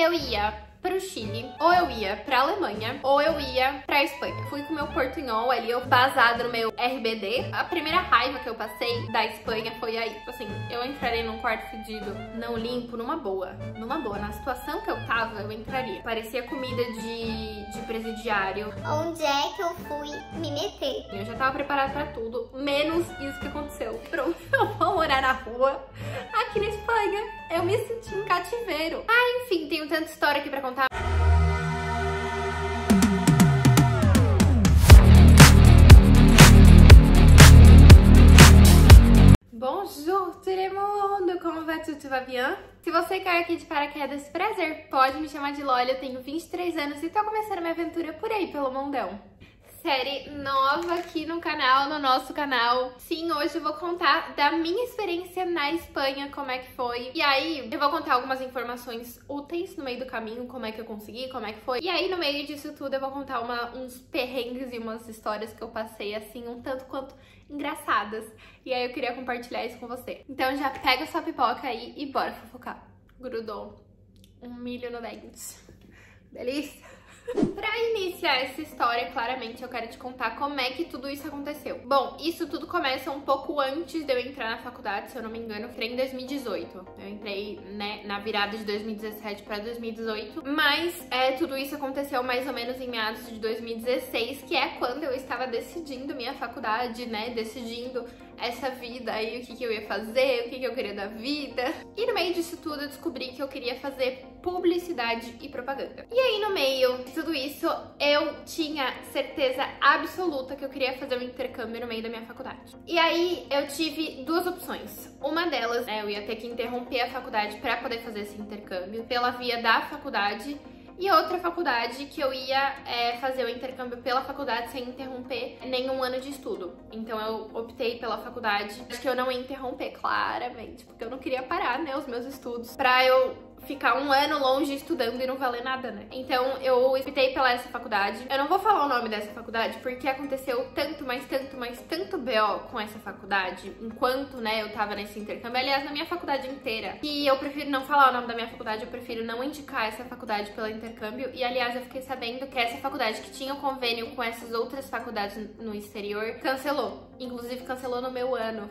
eu ia pro Chile, ou eu ia pra Alemanha, ou eu ia pra Espanha. Fui com meu portunhol ali, eu basado no meu RBD. A primeira raiva que eu passei da Espanha foi aí, tipo assim, eu entraria num quarto fedido, não limpo, numa boa. Na situação que eu tava, eu entraria. Parecia comida de presidiário. Onde é que eu fui me meter? Eu já tava preparada pra tudo, menos isso que aconteceu. Pronto, eu vou morar na rua, aqui na Espanha. Eu me senti em cativeiro. Ah, enfim, tenho tanta história aqui pra contar. Bonjour tout le monde, como vai tudo, va bien? Se você caiu aqui de paraquedas, prazer, pode me chamar de Loli, eu tenho 23 anos e tô começando minha aventura por aí, pelo mundão. Série nova aqui no canal, no nosso canal. Sim, hoje eu vou contar da minha experiência na Espanha, como é que foi. E aí, eu vou contar algumas informações úteis no meio do caminho, como é que eu consegui, como é que foi. E aí, no meio disso tudo, eu vou contar uns perrengues e umas histórias que eu passei, assim, um tanto quanto engraçadas. E aí, eu queria compartilhar isso com você. Então, já pega sua pipoca aí e bora fofocar. Grudou um milho no dente. Delícia! Pra iniciar essa história, claramente eu quero te contar como é que tudo isso aconteceu. Bom, isso tudo começa um pouco antes de eu entrar na faculdade, se eu não me engano, eu entrei em 2018. Eu entrei, né, na virada de 2017 pra 2018, mas tudo isso aconteceu mais ou menos em meados de 2016, que é quando eu estava decidindo minha faculdade, né, decidindo essa vida aí, o que eu ia fazer, o que eu queria da vida. E no meio disso tudo eu descobri que eu queria fazer publicidade e propaganda. E aí no meio de tudo isso eu tinha certeza absoluta que eu queria fazer um intercâmbio no meio da minha faculdade. E aí eu tive duas opções. Uma delas, eu ia ter que interromper a faculdade para poder fazer esse intercâmbio pela via da faculdade. E outra faculdade que eu ia fazer o intercâmbio pela faculdade sem interromper nenhum ano de estudo. Então eu optei pela faculdade que eu não ia interromper, claramente, porque eu não queria parar, né, os meus estudos pra eu ficar um ano longe estudando e não valer nada, né? Então eu optei pela essa faculdade. Eu não vou falar o nome dessa faculdade porque aconteceu tanto BO com essa faculdade enquanto, né, eu tava nesse intercâmbio. Aliás, na minha faculdade inteira. E eu prefiro não falar o nome da minha faculdade, eu prefiro não indicar essa faculdade pelo intercâmbio. E aliás, eu fiquei sabendo que essa faculdade que tinha um convênio com essas outras faculdades no exterior cancelou. Inclusive cancelou no meu ano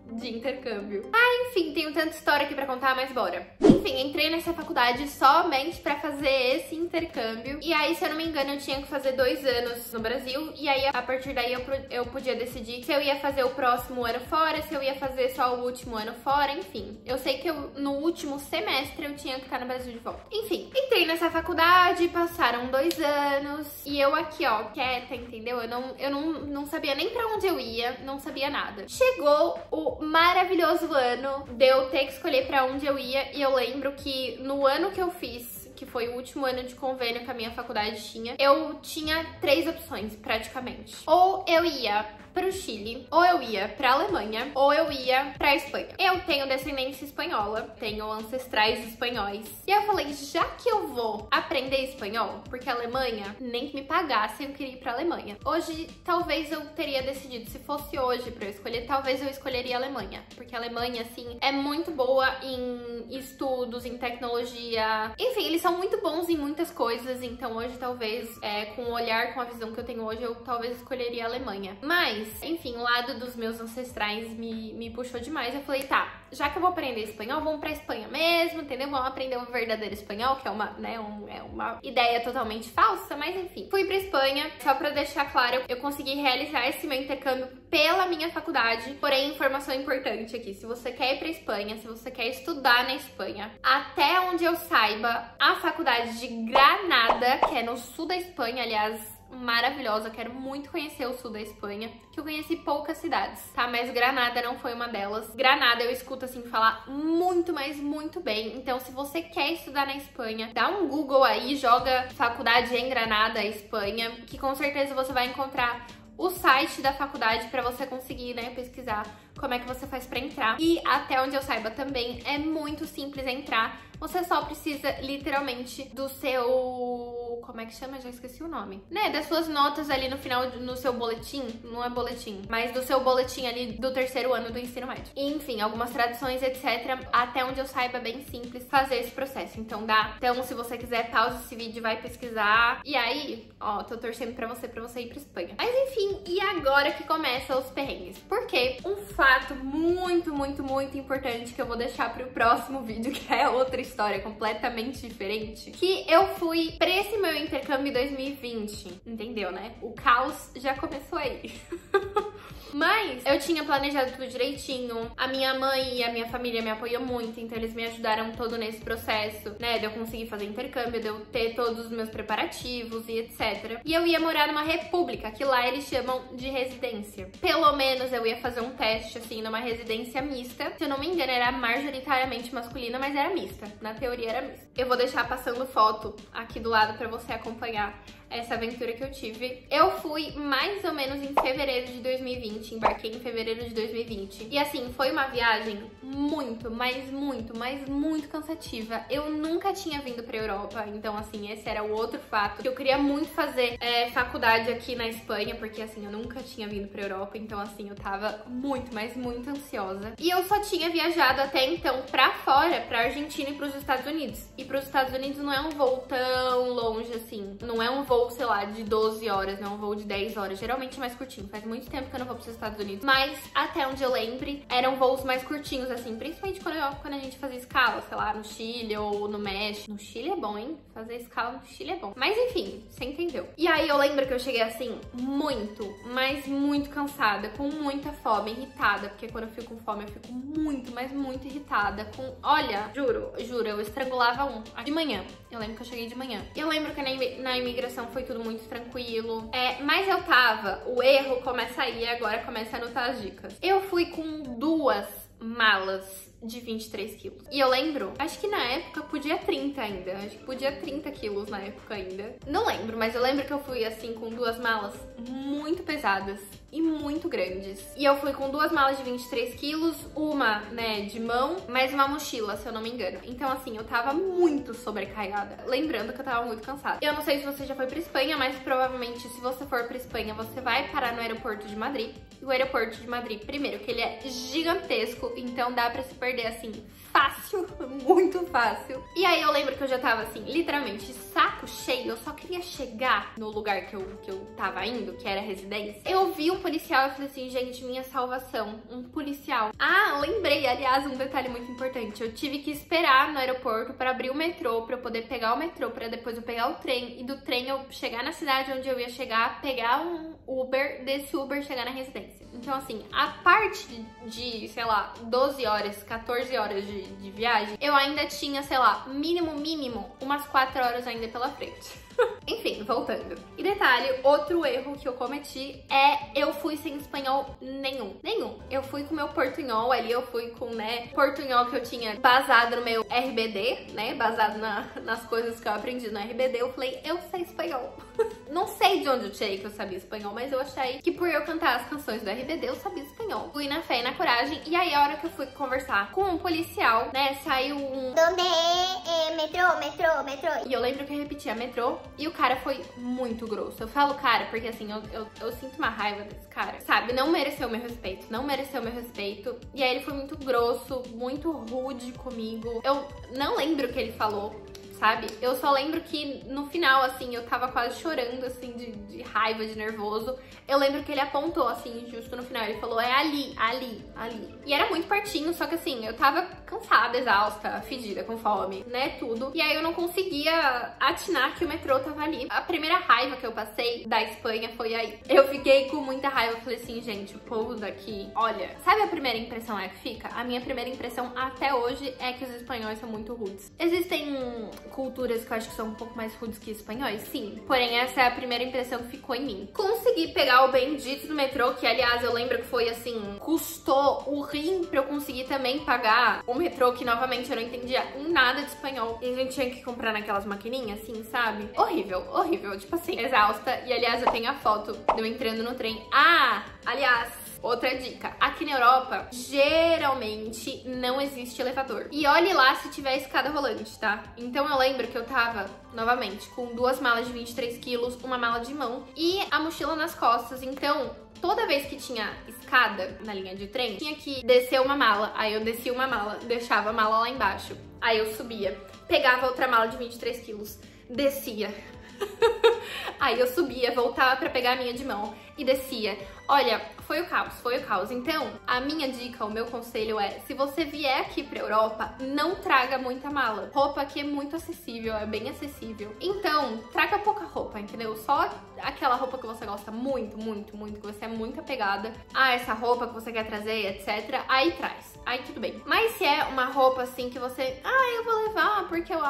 de intercâmbio. Ah, enfim, tenho tanta história aqui pra contar, mas bora. Enfim, entrei nessa faculdade somente pra fazer esse intercâmbio. E aí, se eu não me engano, eu tinha que fazer 2 anos no Brasil. E aí, a partir daí, eu podia decidir se eu ia fazer o próximo ano fora, se eu ia fazer só o último ano fora, enfim. Eu sei que no último semestre eu tinha que ficar no Brasil de volta. Enfim, entrei nessa faculdade, passaram 2 anos. E eu aqui, ó, quieta, entendeu? Eu não sabia nem pra onde eu ia, não sabia nada. Chegou o maravilhoso ano de eu ter que escolher pra onde eu ia. E eu lembro que no ano que eu fiz, que foi o último ano de convênio que a minha faculdade tinha, eu tinha 3 opções praticamente. Ou eu ia pro Chile, ou eu ia pra Alemanha, ou eu ia pra Espanha. Eu tenho descendência espanhola, tenho ancestrais espanhóis. E eu falei, já que eu vou aprender espanhol, porque a Alemanha, nem que me pagasse, eu queria ir pra Alemanha. Hoje, talvez eu teria decidido, se fosse hoje pra eu escolher, talvez eu escolheria a Alemanha. Porque a Alemanha, assim, é muito boa em estudos, em tecnologia. Enfim, eles são muito bons em muitas coisas, então hoje talvez, com o olhar, com a visão que eu tenho hoje, eu talvez escolheria a Alemanha. Mas enfim, o lado dos meus ancestrais me puxou demais. Eu falei, tá, já que eu vou aprender espanhol, vamos pra Espanha mesmo, entendeu? Vamos aprender o verdadeiro espanhol, que é uma, né, uma ideia totalmente falsa, mas enfim. Fui pra Espanha, só pra deixar claro, eu consegui realizar esse meu intercâmbio pela minha faculdade. Porém, informação importante aqui, se você quer ir pra Espanha, se você quer estudar na Espanha, até onde eu saiba, a faculdade de Granada, que é no sul da Espanha, aliás, maravilhosa, quero muito conhecer o sul da Espanha, que eu conheci poucas cidades, tá? Mas Granada não foi uma delas. Granada eu escuto, assim, falar muito, mas muito bem. Então, se você quer estudar na Espanha, dá um Google aí, joga faculdade em Granada, Espanha, que com certeza você vai encontrar o site da faculdade para você conseguir, né, pesquisar como é que você faz pra entrar. E até onde eu saiba também, é muito simples entrar. Você só precisa, literalmente, do seu... Como é que chama? Já esqueci o nome. Né? Das suas notas ali no final, no seu boletim. Não é boletim, mas do seu boletim ali do terceiro ano do ensino médio. E, enfim, algumas traduções, etc. Até onde eu saiba, é bem simples fazer esse processo. Então dá. Então, se você quiser, pausa esse vídeo e vai pesquisar. E aí, ó, tô torcendo pra você ir pra Espanha. Mas, enfim, e agora que começam os perrengues? Porque um fato muito, muito, muito importante que eu vou deixar pro próximo vídeo, que é outra história completamente diferente, que eu fui pra esse meu intercâmbio 2020, entendeu, né? O caos já começou aí. Mas eu tinha planejado tudo direitinho, a minha mãe e a minha família me apoiam muito, então eles me ajudaram todo nesse processo, né, de eu conseguir fazer intercâmbio, de eu ter todos os meus preparativos e etc. E eu ia morar numa república, que lá eles chamam de residência. Pelo menos eu ia fazer um teste, assim, numa residência mista. Se eu não me engano, era majoritariamente masculina, mas era mista. Na teoria era mista. Eu vou deixar passando foto aqui do lado pra você acompanhar essa aventura que eu tive. Eu fui mais ou menos em fevereiro de 2020, embarquei em fevereiro de 2020. E assim, foi uma viagem muito, mas muito cansativa. Eu nunca tinha vindo pra Europa, então assim, esse era o outro fato. Que eu queria muito fazer faculdade aqui na Espanha, porque assim, eu nunca tinha vindo pra Europa, então assim, eu tava muito, mas muito ansiosa. E eu só tinha viajado até então pra fora, pra Argentina e pros Estados Unidos. E pros Estados Unidos não é um voo tão longe assim, não é um voo, sei lá, de 12 horas, não é um voo de 10 horas, geralmente é mais curtinho. Faz muito tempo que eu não vou pros Estados Unidos, mas até onde eu lembre, eram voos mais curtinhos, assim, principalmente quando a gente fazia escala, sei lá, no Chile ou no México. No Chile é bom, hein? Fazer escala no Chile é bom. Mas enfim, você entendeu. E aí eu lembro que eu cheguei assim, muito, mas muito cansada, com muita fome, irritada, porque quando eu fico com fome eu fico muito, mas muito irritada, com... Olha, juro, eu estrangulava de manhã. Eu lembro que eu cheguei de manhã. E eu lembro que na imigração foi tudo muito tranquilo. Mas eu tava... O erro começa aí, agora começa a anotar as dicas. Eu fui com 2 malas de 23 quilos. E eu lembro, acho que na época podia 30 ainda. Acho que podia 30 quilos na época ainda. Não lembro, mas eu lembro que eu fui assim com 2 malas muito pesadas e muito grandes. E eu fui com 2 malas de 23 quilos, uma, né, de mão, mais uma mochila, se eu não me engano. Então, assim, eu tava muito sobrecarregada. Lembrando que eu tava muito cansada. Eu não sei se você já foi pra Espanha, mas provavelmente, se você for pra Espanha, você vai parar no aeroporto de Madrid. E o aeroporto de Madrid, primeiro, que ele é gigantesco, então dá pra se perder, assim, fácil, muito fácil. E aí eu lembro que eu já tava, assim, literalmente, saco cheio. Eu só queria chegar no lugar que eu tava indo, que era a residência. Eu vi um policial e falei assim, gente, minha salvação, um policial. Ah, lembrei, aliás, um detalhe muito importante. Eu tive que esperar no aeroporto pra abrir o metrô, pra eu poder pegar o metrô, pra depois eu pegar o trem, e do trem eu chegar na cidade onde eu ia chegar, pegar um Uber, desse Uber chegar na residência. Então, assim, a parte de, sei lá, 12 horas, 14 horas de viagem, eu ainda tinha, sei lá, mínimo, umas 4 horas ainda pela frente. Enfim, voltando. E detalhe, outro erro que eu cometi eu fui sem espanhol nenhum. Eu fui com meu portunhol ali, eu fui com, né, portunhol que eu tinha basado no meu RBD, né, basado nas coisas que eu aprendi no RBD. Eu falei, eu sei espanhol. Não sei de onde eu tirei que eu sabia espanhol, mas eu achei que por eu cantar as canções do RBD, eu sabia espanhol. Fui na fé e na coragem, e aí a hora que eu fui conversar com um policial, né, saiu um... Donde metrô. E eu lembro que eu repetia metrô, e o cara foi muito grosso. Eu falo cara porque, assim, eu sinto uma raiva desse cara, sabe? Não mereceu meu respeito, E aí ele foi muito grosso, muito rude comigo. Eu não lembro o que ele falou, sabe? Eu só lembro que no final, assim, eu tava quase chorando, assim, de raiva, de nervoso. Eu lembro que ele apontou, assim, justo no final, ele falou, é ali. E era muito pertinho, só que assim, eu tava cansada, exausta, fedida, com fome, né, tudo. E aí eu não conseguia atinar que o metrô tava ali. A primeira raiva que eu passei da Espanha foi aí. Eu fiquei com muita raiva, eu falei assim, gente, o povo daqui, olha, sabe a primeira impressão que fica? A minha primeira impressão até hoje é que os espanhóis são muito rudes. Existem culturas que eu acho que são um pouco mais rudes que espanhóis, sim. Porém, essa é a primeira impressão que ficou em mim. Consegui pegar o bendito do metrô, que aliás eu lembro que foi assim, custou o rim pra eu conseguir também pagar o metrô, que novamente eu não entendia nada de espanhol. E a gente tinha que comprar naquelas maquininhas, assim, sabe? Horrível, tipo assim, exausta. E aliás, eu tenho a foto de eu entrando no trem. Ah, aliás, outra dica. Aqui na Europa, geralmente não existe elevador. E olhe lá se tiver escada rolante, tá? Então eu lembro que eu tava, novamente, com 2 malas de 23 quilos, uma mala de mão e a mochila nas costas. Então, toda vez que tinha escada na linha de trem, tinha que descer uma mala. Aí eu descia uma mala, deixava a mala lá embaixo. Aí eu subia, pegava outra mala de 23 quilos, descia. Aí eu subia, voltava pra pegar a minha de mão e descia. Olha, foi o caos, foi o caos. Então, a minha dica, o meu conselho é, se você vier aqui pra Europa, não traga muita mala. Roupa aqui é muito acessível, é bem acessível. Então, traga pouca roupa, entendeu? Só aquela roupa que você gosta muito, muito, muito, que você é muito apegada a essa roupa que você quer trazer, etc. Aí traz, aí tudo bem. Mas se é uma roupa assim que você, eu vou levar porque eu...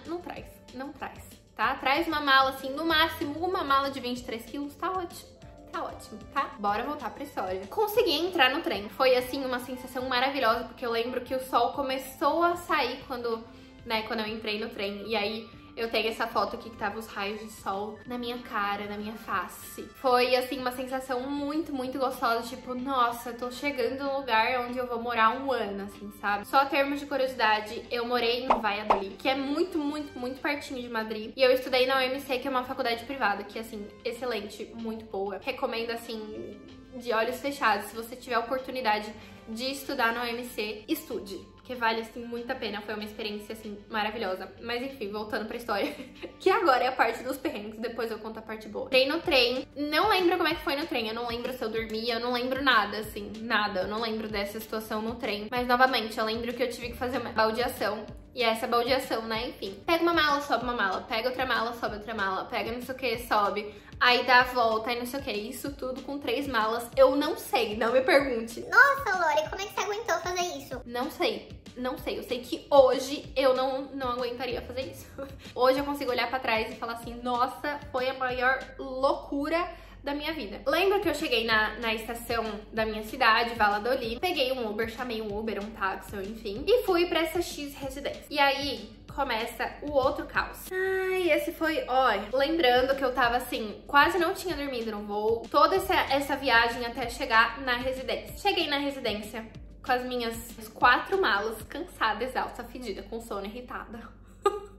Não traz, não traz. Tá? Traz uma mala assim, no máximo uma mala de 23 quilos, tá ótimo. Tá ótimo, tá? Bora voltar pra história. Consegui entrar no trem. Foi assim uma sensação maravilhosa, porque eu lembro que o sol começou a sair quando eu entrei no trem. E aí eu tenho essa foto aqui que tava os raios de sol na minha cara, na minha face. Foi, assim, uma sensação muito, muito gostosa. Tipo, nossa, tô chegando num lugar onde eu vou morar um ano, assim, sabe? Só termos de curiosidade, eu morei em Valladolid, que é muito, muito, muito pertinho de Madrid. E eu estudei na UMC, que é uma faculdade privada, que, assim, excelente, muito boa. Recomendo, assim, de olhos fechados. Se você tiver a oportunidade de estudar na UMC, estude, que vale, assim, muito a pena. Foi uma experiência, assim, maravilhosa. Mas, enfim, voltando pra história, que agora é a parte dos perrengues, depois eu conto a parte boa. Entrei no trem, não lembro como é que foi no trem, eu não lembro se eu dormia, eu não lembro nada, assim, nada. Eu não lembro dessa situação no trem. Mas, novamente, eu lembro que eu tive que fazer uma baldeação. E essa baldeação, né, enfim. Pega uma mala, sobe uma mala. Pega outra mala, sobe outra mala. Pega não sei o que, sobe. Aí dá a volta, aí não sei o que. Isso tudo com 3 malas. Eu não sei, não me pergunte. Nossa, Lore, como é que você aguentou fazer isso? Não sei. Não sei, eu sei que hoje eu não aguentaria fazer isso. Hoje eu consigo olhar pra trás e falar assim, nossa, foi a maior loucura da minha vida. Lembro que eu cheguei na estação da minha cidade, Valladolid, peguei um Uber, chamei um Uber, um táxi, enfim, e fui pra essa X residência. E aí começa o outro caos. Ai, esse foi, lembrando que eu tava assim, quase não tinha dormido no voo, toda essa viagem até chegar na residência. Cheguei na residência com as minhas 4 malas, cansada, exausta, fedida, com sono, irritada.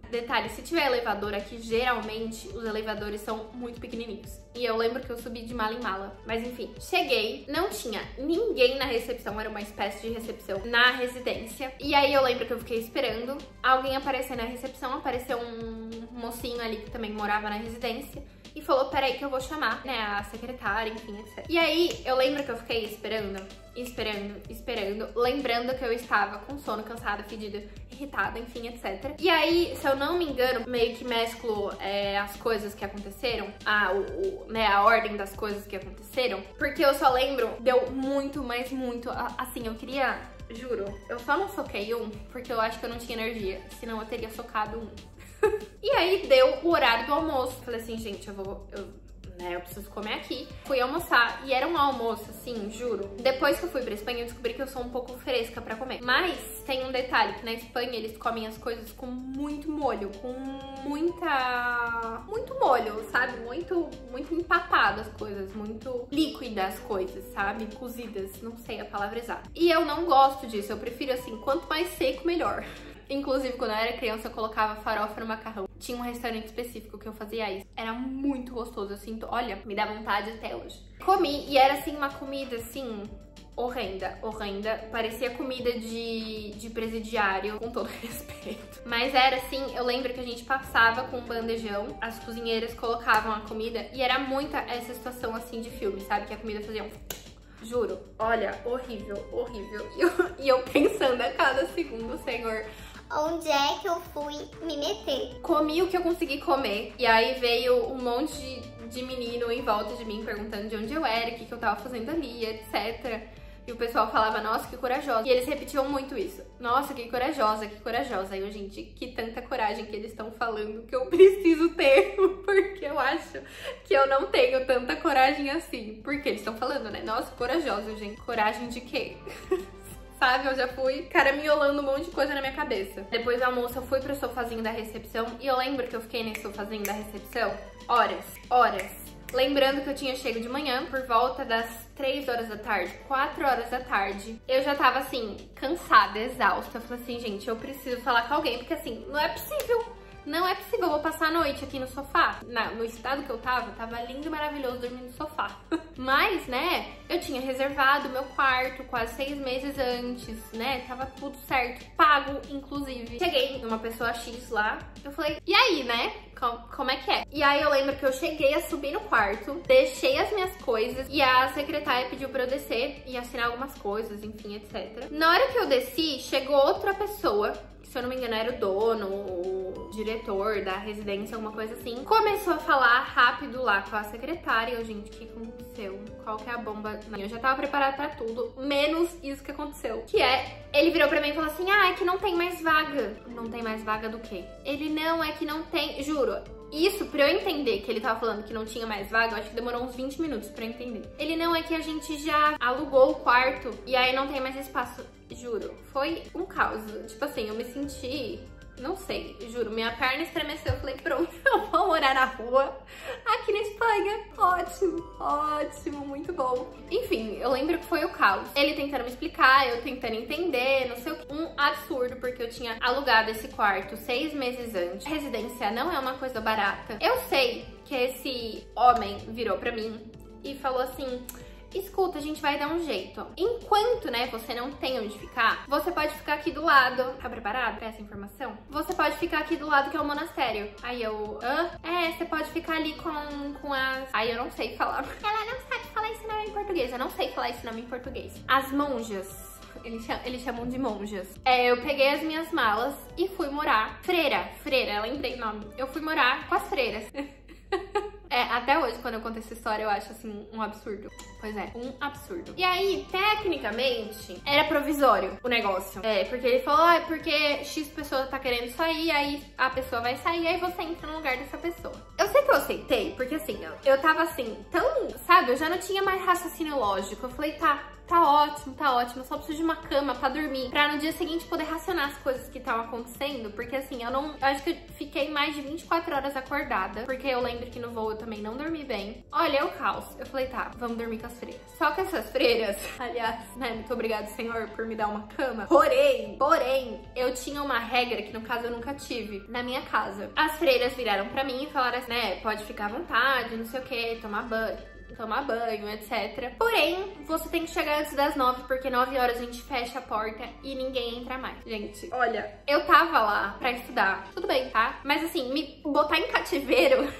Detalhe, se tiver elevador aqui, geralmente os elevadores são muito pequenininhos. E eu lembro que eu subi de mala em mala. Mas enfim, cheguei, não tinha ninguém na recepção, era uma espécie de recepção na residência. E aí eu lembro que eu fiquei esperando alguém aparecer na recepção, apareceu um mocinho ali que também morava na residência. E falou, peraí que eu vou chamar, né, a secretária, enfim, etc. E aí, eu lembro que eu fiquei esperando, lembrando que eu estava com sono, cansada, fedida, irritada, enfim, etc. E aí, se eu não me engano, meio que mesclo as coisas que aconteceram, a ordem das coisas que aconteceram, porque eu só lembro, deu muito, mas muito, assim, eu queria, juro, eu só não soquei um, porque eu acho que eu não tinha energia, senão eu teria socado um. E aí deu o horário do almoço. Falei assim, gente, eu preciso comer aqui. Fui almoçar e era um almoço, assim, juro. Depois que eu fui pra Espanha, eu descobri que eu sou um pouco fresca pra comer. Mas tem um detalhe, que na Espanha eles comem as coisas com muito molho, com muito molho, sabe? Muito empapado as coisas, muito líquidas as coisas, sabe? Cozidas, não sei a palavra exata. E eu não gosto disso, eu prefiro assim, quanto mais seco, melhor. Inclusive, quando eu era criança, eu colocava farofa no macarrão. Tinha um restaurante específico que eu fazia isso. Era muito gostoso, eu sinto, olha, me dá vontade até hoje. Comi e era assim, uma comida assim, horrenda. Parecia comida de presidiário, com todo respeito. Mas era assim, eu lembro que a gente passava com um bandejão, as cozinheiras colocavam a comida e era muita essa situação assim de filme, sabe? Que a comida fazia Juro, olha, horrível. E eu pensando a cada segundo, Senhor, onde é que eu fui me meter? Comi o que eu consegui comer. E aí veio um monte de menino em volta de mim perguntando de onde eu era, o que eu tava fazendo ali, etc. E o pessoal falava, nossa, que corajosa. E eles repetiam muito isso. Nossa, que corajosa, que corajosa. Aí eu, gente, que tanta coragem que eles estão falando que eu preciso ter. Porque eu acho que eu não tenho tanta coragem assim. Porque eles estão falando, né? Nossa, corajosa, gente. Coragem de quê? Sabe, eu já fui caraminholando um monte de coisa na minha cabeça. Depois do almoço eu fui pro sofazinho da recepção e eu lembro que eu fiquei nesse sofazinho da recepção horas. Lembrando que eu tinha chego de manhã, por volta das 3 horas da tarde, 4 horas da tarde. Eu já tava assim, cansada, exausta. Eu falei assim, gente, eu preciso falar com alguém, porque assim, não é possível. Não é possível, eu vou passar a noite aqui no sofá. No estado que eu tava lindo e maravilhoso dormindo no sofá. Mas, né, eu tinha reservado meu quarto quase 6 meses antes, né? Tava tudo certo, pago, inclusive. Cheguei numa pessoa X lá, eu falei, e aí, né? Como é que é? E aí eu lembro que eu cheguei a subir no quarto, deixei as minhas coisas e a secretária pediu pra eu descer e assinar algumas coisas, enfim, etc. Na hora que eu desci, chegou outra pessoa, que se eu não me engano era o dono, o diretor da residência, alguma coisa assim. Começou a falar rápido lá com a secretária. Eu, gente, o que aconteceu? Qual que é a bomba? Eu já tava preparada pra tudo, menos isso que aconteceu. Que é, ele virou pra mim e falou assim, ah, é que não tem mais vaga. Não tem mais vaga do quê? Ele, não, é que não tem, juro. Isso, pra eu entender que ele tava falando que não tinha mais vaga, eu acho que demorou uns 20 minutos pra eu entender. Ele, não, é que a gente já alugou o quarto e aí não tem mais espaço. Juro, foi um caos. Tipo assim, eu me senti... Não sei, juro, minha perna estremeceu. Eu falei, pronto, eu vou morar na rua aqui na Espanha. Ótimo, ótimo, muito bom. Enfim, eu lembro que foi o caos. Ele tentando me explicar, eu tentando entender, não sei o que. Um absurdo, porque eu tinha alugado esse quarto 6 meses antes. A residência não é uma coisa barata. Eu sei que esse homem virou pra mim e falou assim... Escuta, a gente vai dar um jeito. Enquanto, né, você não tem onde ficar, você pode ficar aqui do lado. Tá preparado pra essa informação? Você pode ficar aqui do lado que é o monastério. Aí eu, hã? É, você pode ficar ali com as... Aí eu não sei falar. Ela não sabe falar esse nome em português. Eu não sei falar esse nome em português. As monjas. Eles chamam de monjas. É, eu peguei as minhas malas e fui morar. Freira, lembrei o nome. Eu fui morar com as freiras. É, até hoje, quando eu conto essa história, eu acho, assim, um absurdo. Pois é, um absurdo. E aí, tecnicamente, era provisório o negócio. É, porque ele falou, ah, é porque X pessoa tá querendo sair, aí a pessoa vai sair, aí você entra no lugar dessa pessoa. Eu sei que eu aceitei, porque assim, eu tava assim, tão, sabe, eu já não tinha mais raciocínio lógico. Eu falei, tá ótimo, eu só preciso de uma cama pra dormir, pra no dia seguinte poder racionar as coisas que estavam acontecendo, porque assim, eu acho que eu fiquei mais de 24 horas acordada, porque eu lembro que no voo eu também não dormi bem. Olha, é o caos. Eu falei, tá, vamos dormir com as freiras. Só que essas freiras, aliás, né, muito obrigado, Senhor, por me dar uma cama. Porém, eu tinha uma regra que no caso eu nunca tive na minha casa. As freiras viraram pra mim e falaram assim, né, pode ficar à vontade, não sei o que, tomar banho, etc. Porém, você tem que chegar antes das 9, porque 9 horas a gente fecha a porta e ninguém entra mais. Gente, olha, eu tava lá pra estudar, tudo bem, tá? Mas assim, me botar em cativeiro...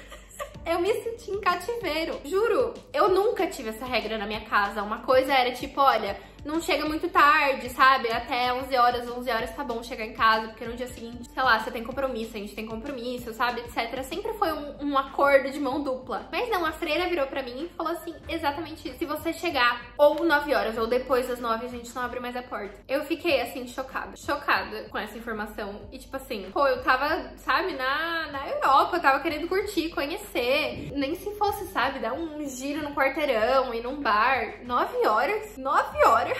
Eu me senti em cativeiro. Juro, eu nunca tive essa regra na minha casa. Uma coisa era tipo, olha, não chega muito tarde, sabe? Até 11 horas tá bom chegar em casa, porque no dia seguinte, sei lá, você tem compromisso, a gente tem compromisso, sabe? Etc. Sempre foi um acordo de mão dupla. Mas não, a freira virou pra mim e falou assim, exatamente isso. Se você chegar ou 9 horas ou depois das 9, a gente não abre mais a porta. Eu fiquei, assim, chocada com essa informação. E tipo assim, pô, eu tava, sabe, na Europa, eu tava querendo curtir, conhecer. Nem se fosse, sabe, dar um giro no quarteirão, ir num bar. 9 horas? 9 horas?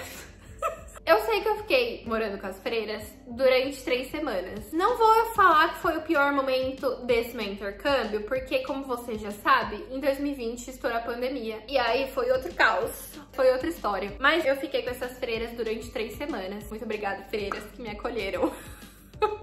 Eu sei que eu fiquei morando com as freiras durante 3 semanas. Não vou falar que foi o pior momento desse meu intercâmbio, porque, como você já sabe, em 2020 estourou a pandemia. E aí foi outro caos, foi outra história. Mas eu fiquei com essas freiras durante 3 semanas. Muito obrigada, freiras, que me acolheram.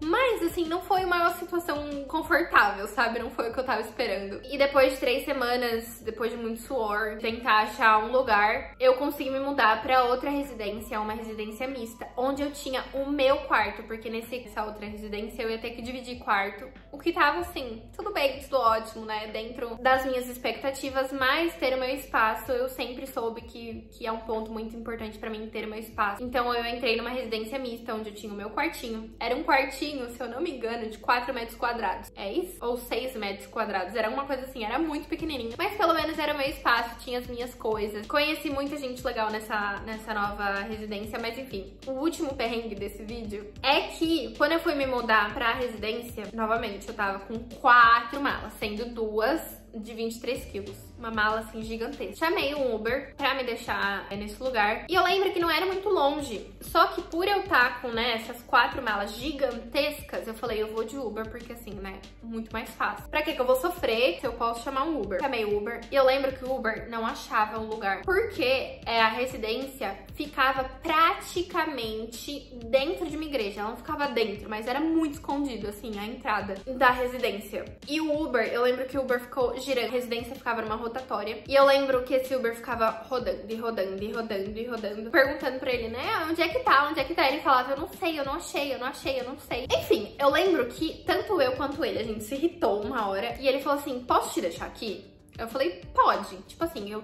Mas, assim, não foi uma situação confortável, sabe? Não foi o que eu tava esperando. E depois de 3 semanas, depois de muito suor, tentar achar um lugar, eu consegui me mudar pra outra residência, uma residência mista, onde eu tinha o meu quarto, porque nessa outra residência eu ia ter que dividir quarto, o que tava, assim, tudo bem, tudo ótimo, né? Dentro das minhas expectativas, mas ter o meu espaço, eu sempre soube que é um ponto muito importante pra mim ter o meu espaço. Então eu entrei numa residência mista, onde eu tinha o meu quartinho. Era um quartinho, se eu não me engano, de 4 metros quadrados. É isso? Ou 6 metros quadrados. Era uma coisa assim, era muito pequenininho. Mas pelo menos era o meu espaço, tinha as minhas coisas. Conheci muita gente legal nessa nova residência, mas enfim. O último perrengue desse vídeo é que, quando eu fui me mudar pra residência, novamente, eu tava com 4 malas, sendo 2 de 23 quilos. Uma mala, assim, gigantesca. Chamei um Uber pra me deixar nesse lugar. E eu lembro que não era muito longe. Só que por eu estar com, né, essas 4 malas gigantescas, eu falei, eu vou de Uber, porque assim, né, muito mais fácil. Pra que eu vou sofrer se eu posso chamar um Uber? Chamei o Uber. E eu lembro que o Uber não achava um lugar. Porque a residência ficava praticamente dentro de uma igreja. Ela não ficava dentro, mas era muito escondido, assim, a entrada da residência. E o Uber, eu lembro que o Uber ficou girando. A residência ficava numa rotatória. E eu lembro que esse Uber ficava rodando e rodando e rodando e rodando. Perguntando pra ele, né, onde é que tá? Onde é que tá? Ele falava, eu não sei, eu não achei, eu não achei, eu não sei. Enfim, eu lembro que tanto eu quanto ele, a gente se irritou uma hora. E ele falou assim, posso te deixar aqui? Eu falei, pode. Tipo assim, eu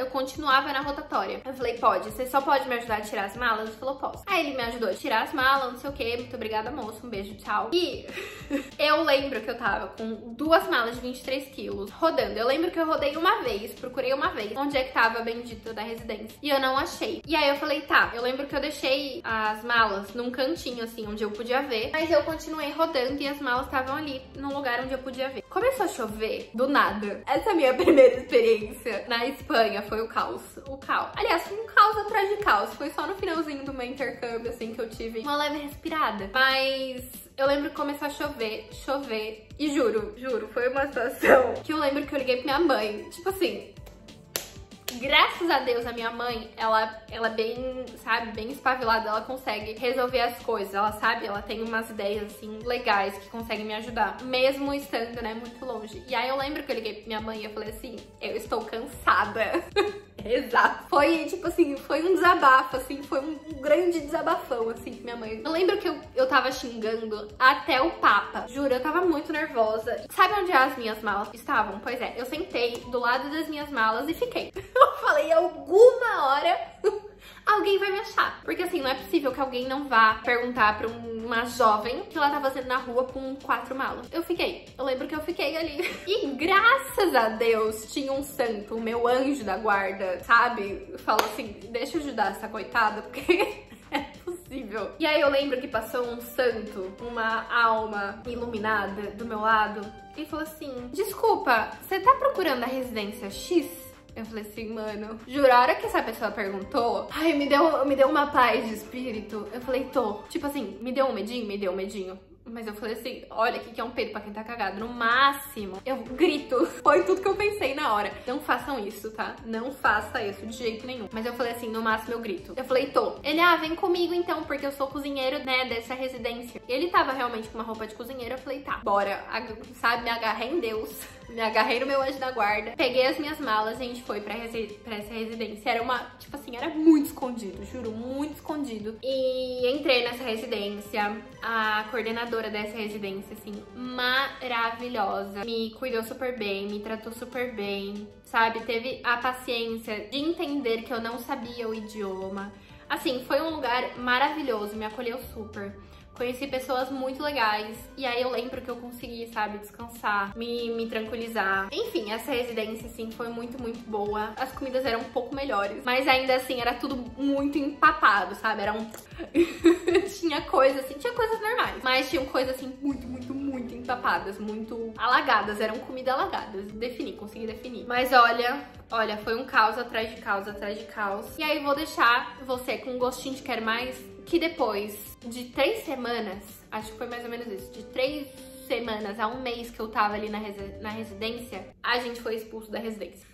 continuava na rotatória. Eu falei, pode, você só pode me ajudar a tirar as malas? Ele falou, posso. Aí ele me ajudou a tirar as malas, não sei o que. Muito obrigada, moço. Um beijo, tchau. E eu lembro que eu tava com 2 malas de 23 quilos rodando. Eu lembro que eu rodei uma vez, procurei uma vez onde é que tava a bendita da residência. E eu não achei. E aí eu falei, tá. Eu lembro que eu deixei as malas num cantinho, assim, onde eu podia ver. Mas eu continuei rodando e as malas estavam ali, num lugar onde eu podia ver. Começou a chover, do nada. Essa é a minha primeira experiência na Espanha foi o caos. O caos. Aliás, foi um caos atrás de caos. Foi só no finalzinho do meu intercâmbio, assim, que eu tive uma leve respirada. Mas eu lembro que começou a chover. E juro, foi uma situação que eu lembro que eu liguei pra minha mãe. Tipo assim, graças a Deus, a minha mãe, ela é bem, sabe, bem espabilada, ela consegue resolver as coisas, ela sabe, ela tem umas ideias, assim, legais que conseguem me ajudar, mesmo estando, né, muito longe. E aí eu lembro que eu liguei pra minha mãe e eu falei assim, eu estou cansada. Exato. Foi, tipo assim, foi um desabafo, assim, foi um grande desabafão, assim, com minha mãe. Eu lembro que eu tava xingando até o Papa. Juro, eu tava muito nervosa. Sabe onde as minhas malas estavam? Pois é, eu sentei do lado das minhas malas e fiquei. Eu falei, alguma hora alguém vai me achar. Porque assim, não é possível que alguém não vá perguntar pra uma jovem que ela tá fazendo na rua com 4 malas. Eu fiquei. Eu lembro que eu fiquei ali. E graças a Deus tinha um santo, o meu anjo da guarda, sabe? Falou assim, deixa eu ajudar essa coitada, porque é possível. E aí eu lembro que passou um santo, uma alma iluminada do meu lado e falou assim, desculpa, você tá procurando a residência X? Eu falei assim, mano, juro, a hora que essa pessoa perguntou, ai, me deu uma paz de espírito. Eu falei, tô. Tipo assim, me deu um medinho. Mas eu falei assim, olha, o que é um peido pra quem tá cagado? No máximo, eu grito. Foi tudo que eu pensei na hora. Não façam isso, tá? Não faça isso de jeito nenhum. Mas eu falei assim, no máximo eu grito. Eu falei, tô. Ele, vem comigo então, porque eu sou cozinheiro, né, dessa residência. E ele tava realmente com uma roupa de cozinheiro. Eu falei, tá, bora. Sabe, me agarrei em Deus. Me agarrei no meu anjo da guarda. Peguei as minhas malas e a gente foi pra essa residência. Era uma, tipo assim, era muito escondido, juro, muito escondido. E entrei nessa residência. A coordenadora dessa residência, assim, maravilhosa. Me cuidou super bem, me tratou super bem, sabe? Teve a paciência de entender que eu não sabia o idioma. Assim, foi um lugar maravilhoso, me acolheu super. Conheci pessoas muito legais. E aí eu lembro que eu consegui, sabe, descansar, me tranquilizar. Enfim, essa residência, assim, foi muito, muito boa. As comidas eram um pouco melhores. Mas ainda assim, era tudo muito empapado, sabe? Tinha coisas, assim, tinha coisas normais. Mas tinham coisas, assim, muito, muito, muito empapadas. Muito alagadas. Eram comida alagadas. Consegui definir. Mas olha, foi um caos atrás de caos, atrás de caos. E aí vou deixar você com um gostinho de quero mais. Que depois de 3 semanas, acho que foi mais ou menos isso, de 3 semanas a 1 mês que eu tava ali na residência, a gente foi expulso da residência.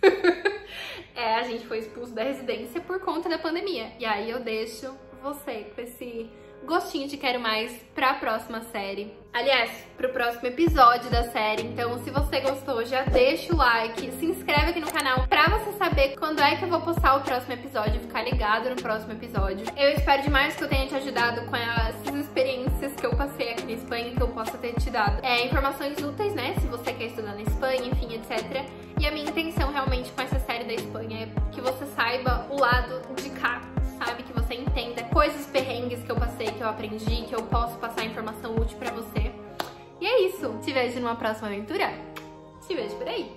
A gente foi expulso da residência por conta da pandemia. E aí eu deixo você com esse gostinho de quero mais pra próxima série. Aliás, pro próximo episódio da série. Então, se você gostou, já deixa o like, se inscreve aqui no canal pra você saber quando é que eu vou postar o próximo episódio, ficar ligado no próximo episódio. Eu espero demais que eu tenha te ajudado com essas experiências que eu passei aqui na Espanha, que eu possa ter te dado informações úteis, né? Se você quer estudar na Espanha, enfim, etc. E a minha intenção realmente com essa série da Espanha é que você saiba o lado de cá, sabe? Que você entenda coisas perrengues que eu passei, que eu aprendi, que eu posso passar informação útil pra você. E é isso. Te vejo numa próxima aventura. Te vejo por aí.